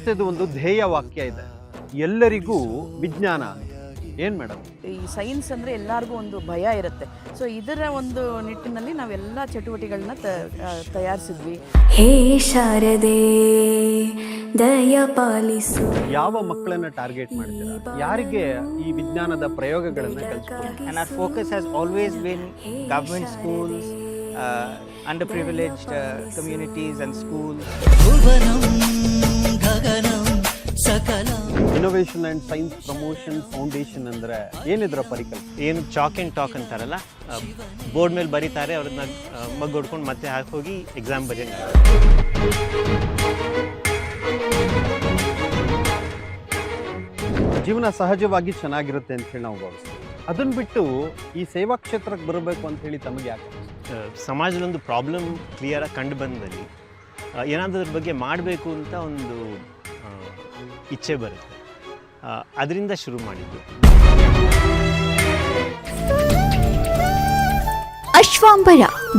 ಸಂಸ್ಥೆದು ಒಂದು ಧ್ಯೇಯ ವಾಕ್ಯ ಇದೆ, ಎಲ್ಲರಿಗೂ ವಿಜ್ಞಾನ. ಏನು ಮೇಡಮ್? ಈ ಸೈನ್ಸ್ ಅಂದರೆ ಎಲ್ಲರಿಗೂ ಒಂದು ಭಯ ಇರುತ್ತೆ. ಸೊ ಇದರ ಒಂದು ನಿಟ್ಟಿನಲ್ಲಿ ನಾವೆಲ್ಲ ಚಟುವಟಿಕೆಗಳನ್ನ ತಯಾರಿಸಿದ್ವಿ. ಹೇ ಶಾರದೆ ದಯ ಪಾಲಿಸು. ಯಾವ ಮಕ್ಕಳನ್ನ ಟಾರ್ಗೆಟ್ ಮಾಡ್ತೀರಾ? ಯಾರಿಗೆ ಈ ವಿಜ್ಞಾನದ ಪ್ರಯೋಗಗಳನ್ನ ಕಲಿಸ್ತೀರಾ? And our focus has always been government schools, underprivileged communities and schools. Innovation and science promotion foundation ಅಂದ್ರೆ ಏನಿದ್ರ ಪರಿಕಲ್ಪನೆ? ಏನು ಚಾಕ್ ಆ್ಯಂಡ್ ಟಾಕ್ ಅಂತಾರಲ್ಲ, ಬೋರ್ಡ್ ಮೇಲೆ ಬರೀತಾರೆ, ಅವ್ರನ್ನ ಮಗ್ ಹೊಡ್ಕೊಂಡು ಮತ್ತೆ ಹೋಗಿ ಎಕ್ಸಾಮ್ ಬರೆಯಂಗೆ. ಜೀವನ ಸಹಜವಾಗಿ ಚೆನ್ನಾಗಿರುತ್ತೆ ಅಂತ ಹೇಳಿ ನಾವು ಭಾವಿಸ್ತೀವಿ. ಅದನ್ನ ಬಿಟ್ಟು ಈ ಸೇವಾ ಕ್ಷೇತ್ರಕ್ಕೆ ಬರಬೇಕು ಅಂತ ಹೇಳಿ ತಮಗೆ ಯಾಕೆ? ಸಮಾಜದಲ್ಲೊಂದು ಪ್ರಾಬ್ಲಮ್ ಕ್ಲಿಯರಾಗಿ ಕಂಡು ಬಂದಲ್ಲಿ ಏನಾದರೂ ಅದ್ರ ಬಗ್ಗೆ ಮಾಡಬೇಕು ಅಂತ ಒಂದು ಇಚ್ಛೆ ಬರುತ್ತೆ. ಅದರಿಂದ ಶುರು ಮಾಡಿದ್ದು. ಅಶ್ವಾಂಬರ